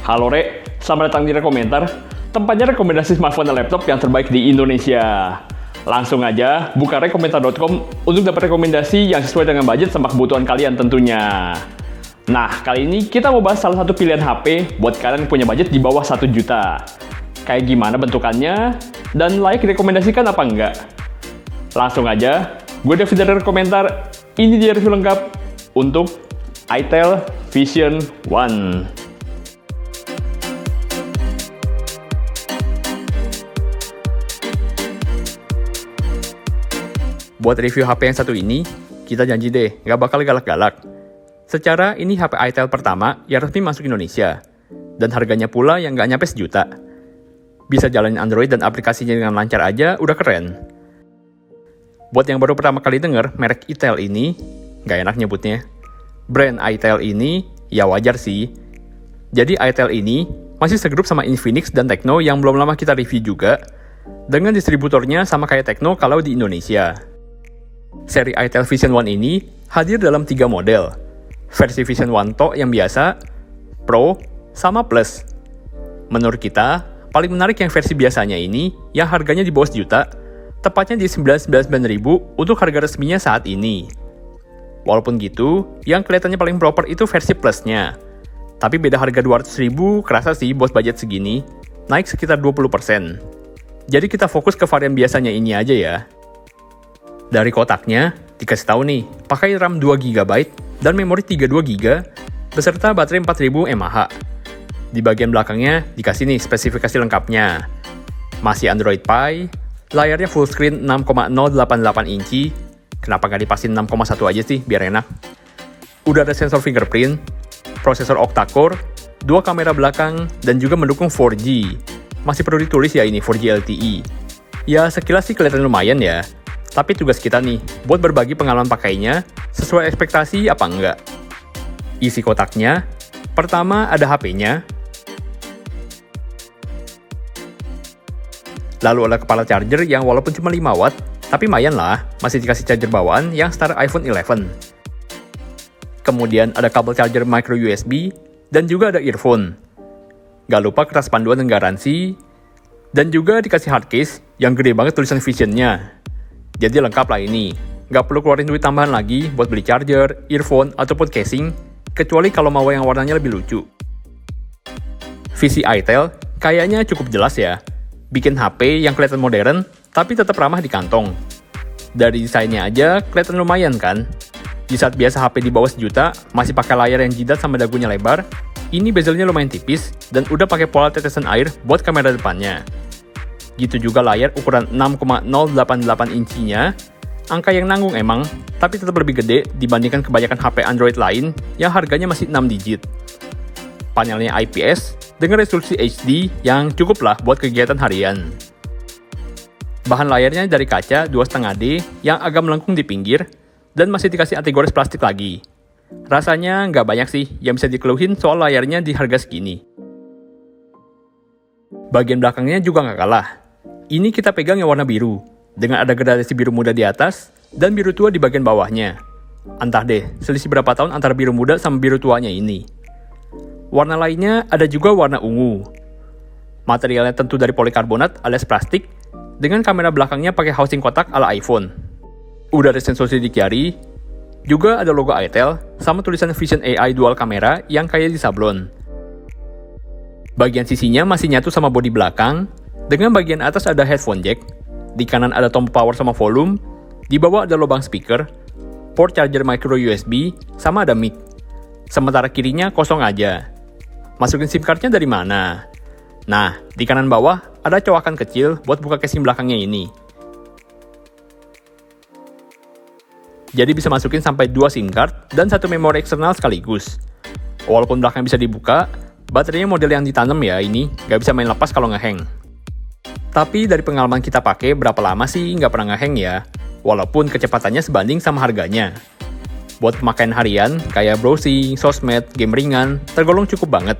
Halo Rek, selamat datang di Rekomentar, tempatnya rekomendasi smartphone dan laptop yang terbaik di Indonesia. Langsung aja buka rekomentar.com untuk dapat rekomendasi yang sesuai dengan budget sama kebutuhan kalian tentunya. Nah, kali ini kita mau bahas salah satu pilihan HP buat kalian yang punya budget di bawah 1 juta. Kayak gimana bentukannya, dan layak direkomendasikan apa enggak? Langsung aja, gue David dari Rekomentar, ini dia review lengkap untuk itel Vision One. Buat review HP yang satu ini, kita janji deh nggak bakal galak-galak. Secara ini HP itel pertama yang resmi masuk Indonesia, dan harganya pula yang nggak nyampe sejuta. Bisa jalanin Android dan aplikasinya dengan lancar aja, udah keren. Buat yang baru pertama kali denger merek itel ini, nggak enak nyebutnya. Brand itel ini, ya wajar sih. Jadi itel ini masih segrup sama Infinix dan Tecno yang belum lama kita review juga, dengan distributornya sama kayak Tecno kalau di Indonesia. Seri itel Vision One ini hadir dalam 3 model. Versi Vision One Tok yang biasa, Pro, sama Plus. Menurut kita, paling menarik yang versi biasanya ini, yang harganya di bawah sejuta, tepatnya di 999.000 untuk harga resminya saat ini. Walaupun gitu, yang kelihatannya paling proper itu versi Plusnya. Tapi beda harga 200.000 kerasa sih buat budget segini, naik sekitar 20%. Jadi kita fokus ke varian biasanya ini aja ya. Dari kotaknya, dikasih tahu nih, pakai RAM 2GB dan memori 32GB beserta baterai 4000 mAh. Di bagian belakangnya dikasih nih spesifikasi lengkapnya. Masih Android Pie, layarnya full screen 6,088 inci. Kenapa nggak dipasin 6,1 aja sih, biar enak. Udah ada sensor fingerprint, prosesor octa-core, 2 kamera belakang, dan juga mendukung 4G. Masih perlu ditulis ya ini 4G LTE. Ya sekilas sih kelihatan lumayan ya. Tapi tugas kita nih, buat berbagi pengalaman pakainya, sesuai ekspektasi apa enggak. Isi kotaknya, pertama ada HP-nya, lalu ada kepala charger yang walaupun cuma 5 watt, tapi lumayan lah, masih dikasih charger bawaan yang setara iPhone 11. Kemudian ada kabel charger micro USB, dan juga ada earphone. Gak lupa kertas panduan dan garansi, dan juga dikasih hardcase yang gede banget tulisan Vision-nya. Jadi lengkap lah ini, nggak perlu keluarin duit tambahan lagi buat beli charger, earphone, ataupun casing, kecuali kalau mau yang warnanya lebih lucu. Visi itel kayaknya cukup jelas ya, bikin HP yang kelihatan modern, tapi tetap ramah di kantong. Dari desainnya aja kelihatan lumayan kan? Di saat biasa HP di bawah sejuta, masih pakai layar yang jidat sama dagunya lebar, ini bezelnya lumayan tipis, dan udah pakai pola tetesan air buat kamera depannya. Gitu juga layar ukuran 6,088 incinya, angka yang nanggung emang, tapi tetap lebih gede dibandingkan kebanyakan HP Android lain yang harganya masih 6 digit. Panelnya IPS dengan resolusi HD yang cukup lah buat kegiatan harian. Bahan layarnya dari kaca 2,5D yang agak melengkung di pinggir, dan masih dikasih anti gores plastik lagi. Rasanya nggak banyak sih yang bisa dikeluhin soal layarnya di harga segini. Bagian belakangnya juga nggak kalah. Ini kita pegang yang warna biru, dengan ada gradasi biru muda di atas, dan biru tua di bagian bawahnya. Entah deh, selisih berapa tahun antara biru muda sama biru tuanya ini. Warna lainnya ada juga warna ungu. Materialnya tentu dari polikarbonat alias plastik, dengan kamera belakangnya pakai housing kotak ala iPhone. Udah ada sensor sidik jari, juga ada logo itel, sama tulisan Vision AI Dual Camera yang kayak di sablon. Bagian sisinya masih nyatu sama bodi belakang, dengan bagian atas ada headphone jack, di kanan ada tombol power sama volume, di bawah ada lubang speaker, port charger micro USB, sama ada mic. Sementara kirinya kosong aja. Masukin SIM card-nya dari mana? Nah, di kanan bawah ada cowakan kecil buat buka casing belakangnya ini. Jadi bisa masukin sampai 2 SIM card dan 1 memori eksternal sekaligus. Walaupun belakang bisa dibuka, baterainya model yang ditanam ya ini, nggak bisa main lepas kalau nge-hang. Tapi dari pengalaman kita pakai berapa lama sih nggak pernah nge-hang ya, walaupun kecepatannya sebanding sama harganya. Buat pemakaian harian, kayak browsing, sosmed, game ringan, tergolong cukup banget.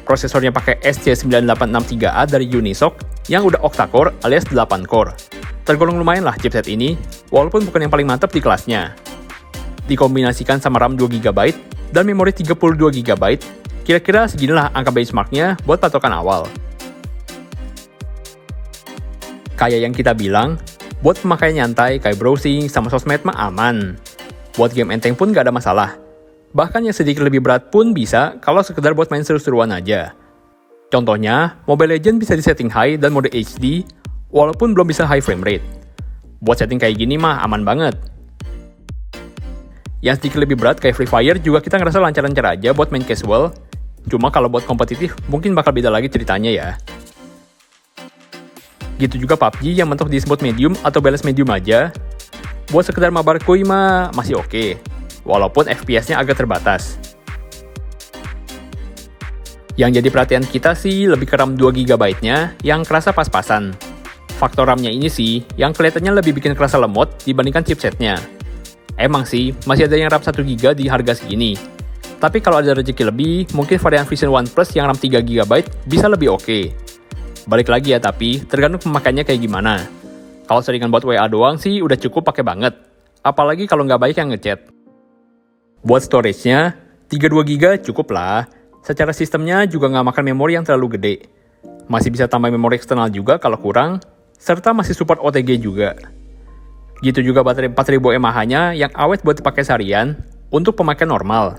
Prosesornya pakai SC9863A dari Unisoc, yang udah octa-core alias 8 core. Tergolong lumayan lah chipset ini, walaupun bukan yang paling mantap di kelasnya. Dikombinasikan sama RAM 2GB dan memori 32GB, Kira-kira seginilah angka benchmarknya buat patokan awal. Kayak yang kita bilang, buat pemakaian nyantai kayak browsing sama sosmed mah aman. Buat game enteng pun gak ada masalah. Bahkan yang sedikit lebih berat pun bisa kalau sekedar buat main seru-seruan aja. Contohnya, Mobile Legends bisa disetting high dan mode HD, walaupun belum bisa high frame rate. Buat setting kayak gini mah aman banget. Yang sedikit lebih berat kayak Free Fire juga kita ngerasa lancar-lancar aja buat main casual. Cuma kalau buat kompetitif mungkin bakal beda lagi ceritanya ya. Gitu juga PUBG yang mentok disebut medium atau balance medium aja. Buat sekedar mabar kuy mah masih oke, walaupun FPS-nya agak terbatas. Yang jadi perhatian kita sih lebih ke RAM 2GB-nya yang kerasa pas-pasan. Faktor RAM-nya ini sih yang kelihatannya lebih bikin kerasa lemot dibandingkan chipsetnya. Emang sih, masih ada yang RAM 1GB di harga segini. Tapi kalau ada rezeki lebih, mungkin varian Vision One Plus yang RAM 3GB bisa lebih oke. Balik lagi ya tapi, tergantung pemakaiannya kayak gimana. Kalau seringan buat WA doang sih udah cukup pakai banget. Apalagi kalau nggak baik yang ngechat. Buat storage-nya, 32GB cukup lah. Secara sistemnya juga nggak makan memori yang terlalu gede. Masih bisa tambah memori eksternal juga kalau kurang, serta masih support OTG juga. Gitu juga baterai 4000 mAh-nya yang awet buat dipakai seharian untuk pemakaian normal.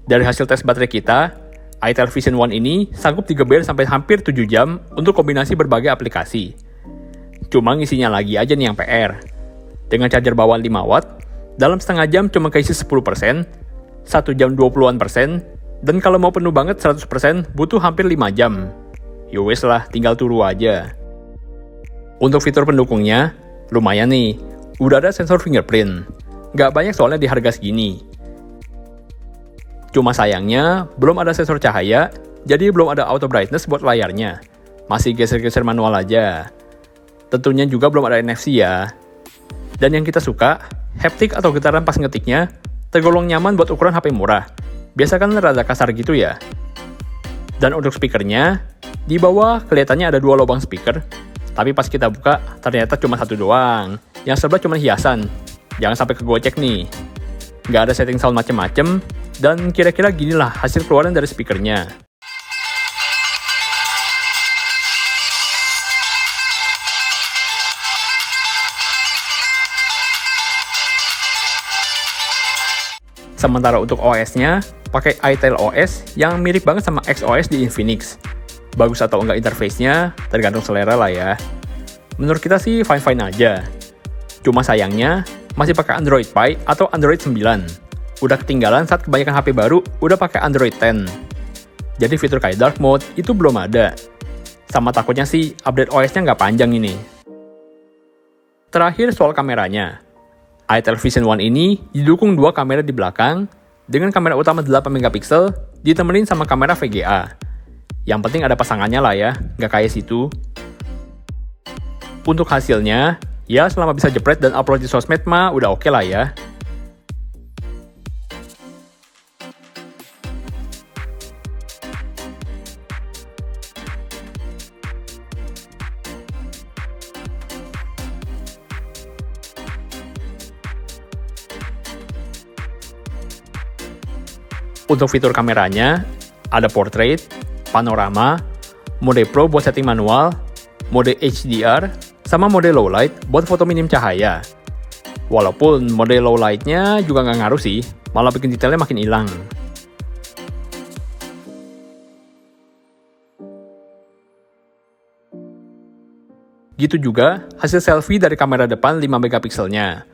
Dari hasil tes baterai kita, itel Vision One ini sanggup digeber sampai hampir 7 jam untuk kombinasi berbagai aplikasi. Cuma ngisinya lagi aja nih yang PR. Dengan charger bawaan 5 watt, dalam setengah jam cuma keisi 10%, 1 jam 20-an%, dan kalau mau penuh banget 100% butuh hampir 5 jam. Yowes lah, tinggal turu aja. Untuk fitur pendukungnya, lumayan nih, udah ada sensor fingerprint. Nggak banyak soalnya di harga segini. Cuma sayangnya, belum ada sensor cahaya, jadi belum ada auto brightness buat layarnya. Masih geser-geser manual aja. Tentunya juga belum ada NFC ya. Dan yang kita suka, haptic atau getaran pas ngetiknya, tergolong nyaman buat ukuran HP murah. Biasa kan rada kasar gitu ya. Dan untuk speakernya, di bawah kelihatannya ada 2 lubang speaker, tapi pas kita buka, ternyata cuma 1 doang. Yang sebelah cuma hiasan. Jangan sampai kegocek nih. Nggak ada setting sound macem-macem, dan kira-kira ginilah hasil keluaran dari speakernya. Sementara untuk OS-nya, pakai itel OS yang mirip banget sama XOS di Infinix. Bagus atau enggak interface-nya, tergantung selera lah ya. Menurut kita sih fine-fine aja. Cuma sayangnya, masih pakai Android Pie atau Android 9. Udah ketinggalan saat kebanyakan HP baru udah pakai Android 10. Jadi fitur kayak Dark Mode itu belum ada. Sama takutnya sih update OS-nya nggak panjang ini. Terakhir soal kameranya. itel Vision One ini didukung 2 kamera di belakang dengan kamera utama 8 megapiksel ditemenin sama kamera VGA. Yang penting ada pasangannya lah ya, nggak kayak situ. Untuk hasilnya, ya selama bisa jepret dan upload di sosmed mah udah oke lah ya. Untuk fitur kameranya, ada portrait, panorama, mode pro buat setting manual, mode HDR, sama mode low light buat foto minim cahaya. Walaupun mode low light-nya juga nggak ngaruh sih, malah bikin detailnya makin hilang. Gitu juga hasil selfie dari kamera depan 5 megapikselnya.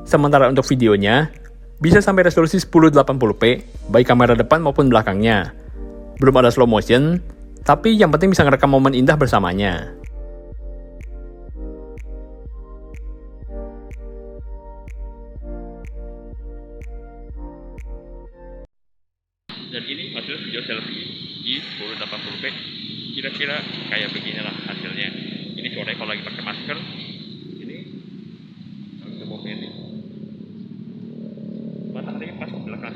Sementara untuk videonya, bisa sampai resolusi 1080p, baik kamera depan maupun belakangnya. Belum ada slow motion, tapi yang penting bisa ngerekam momen indah bersamanya. Dan ini hasil video selfie di 1080p, kira-kira kayak beginilah hasilnya. Ini sore kalau lagi pakai masker, ini coba ini matahari pas di belakang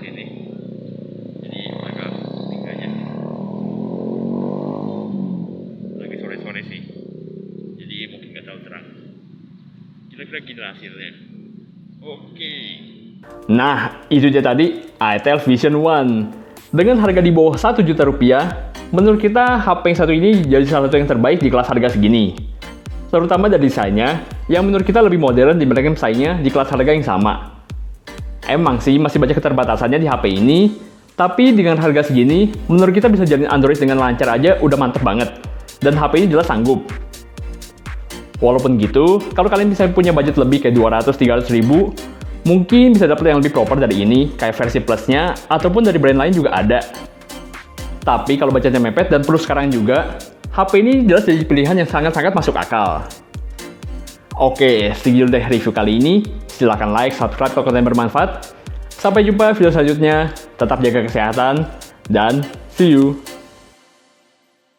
begini hasilnya. Oke. Nah, itu dia tadi itel Vision One. Dengan harga di bawah 1 juta rupiah, menurut kita HP yang satu ini jadi salah satu yang terbaik di kelas harga segini. Terutama dari desainnya, yang menurut kita lebih modern dibandingkan pesaingnya di kelas harga yang sama. Emang sih masih banyak keterbatasannya di HP ini, tapi dengan harga segini, menurut kita bisa jalin Android dengan lancar aja udah mantep banget. Dan HP ini jelas sanggup. Walaupun gitu, kalau kalian bisa punya budget lebih kayak 200-300 ribu, mungkin bisa dapat yang lebih proper dari ini, kayak versi plusnya, ataupun dari brand lain juga ada. Tapi kalau budgetnya mepet dan perlu sekarang juga, HP ini jelas jadi pilihan yang sangat-sangat masuk akal. Oke, segitu deh review kali ini. Silahkan like, subscribe kalau konten bermanfaat. Sampai jumpa video selanjutnya. Tetap jaga kesehatan, dan see you!